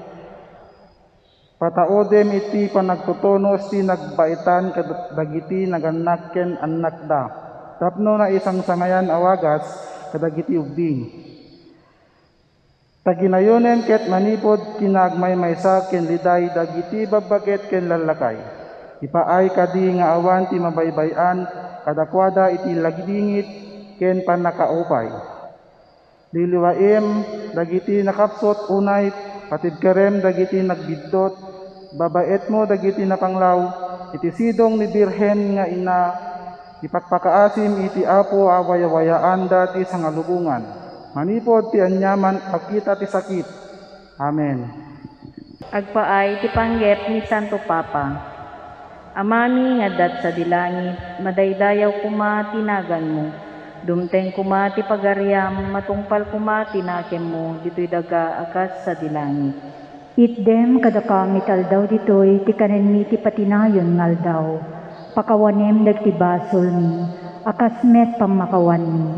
pataodem iti panagtutunos ti nagbaitan kadagiti naganak ken anak da. Tapno na isang sangayan awagas kadagiti ubing. Taginayonen ket manipod kinagmaymaysa ken liday dagiti babaget ken lalakay. Ipaay kadi nga awan ti mabaybayan kadakwada iti lagdingit ken panakaupay. Liliwaim dagiti nakapsot unay patid kerem dagiti nagbiddot babaet mo dagiti napanglaw iti sidong ni Birhen nga ina ipagpakaasim iti apo awayawayaan dati sa ngalubungan. Manipod ti anyaman pagkita ti sakit. Amen. Agpaay ti panggep ni Santo Papa. Amami nga dat sa dilangit, madaydayaw kuma tinagan mo. Dumteng kuma ti pagariam, matungpal kuma tinakem mo, dito'y daga akas sa dilangit. Itdem kadaka mitaldaw ditoy ti kanen mi ti patinayon ngaldaw. Pakawanem dagti basol mi, akas met pamakawan mi.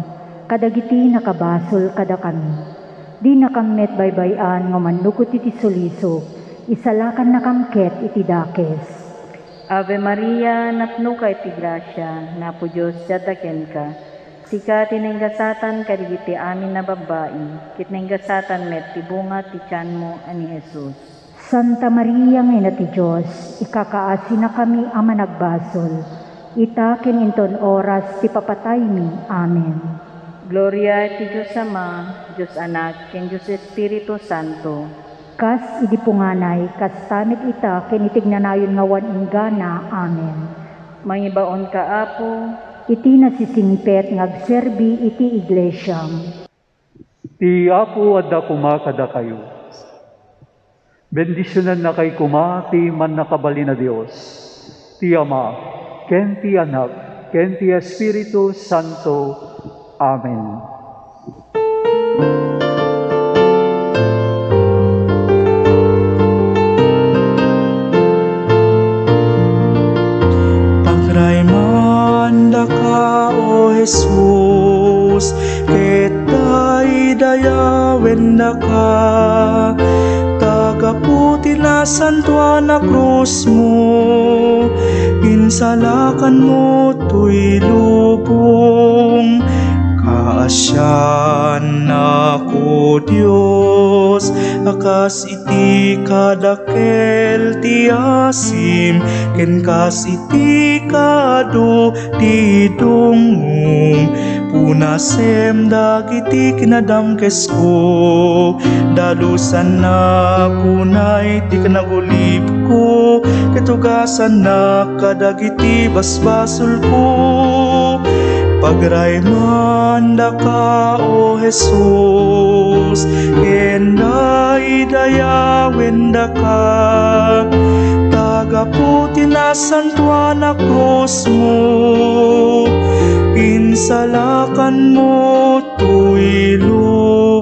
Kadagiti nakabasol kada kami. Di nakamet baybayan nga manukot iti suliso, isalakan nakamket iti dakes. Ave Maria, napno ka iti grasya, napo Diyos yataken ka. Sika tinenggasatan kadigiti amin na babae, kitnenggasatan met ti bunga ti tiyan mo ani Jesus. Santa Maria ngayon ti Diyos, ikakaasi na kami ama nagbasol. Itakin inton oras ti papatay mi. Amen. Gloria ti Diyos Ama, Diyos Anak, ken Diyos Espiritu Santo. Kas idi punganay, kas tamit ita, ken itignanayon nga wan inggana. Amen. Mangibaon ka, Apo, iti nasisingpet ngagserbi iti iglesyam. Ti Apo adda kuma kada kayo. Bendisyonan na kay kuma ti man nakabali na Dios. Ti Ama, ken ti Anak, ken ti Espiritu Santo. Amen. Pagrayman da ka, O Jesus, ket daydayawen da ka, tagaputi na santuan na krus mo, insalakan mo tuy lubong. Kaasyan ako Diyos, akas iti kadakel ti asim, ken kas iti kado ti dungong. Punasem dagiti kinadamkes ko, dalusan na kunay ti kanagulip ko, ketugasan na kadagiti basbasol ko. Pagrayman da ka, O Jesus, ken daydayawen da ka, tagaputi na santuan na krus mo, insalakan mo tuy lubong.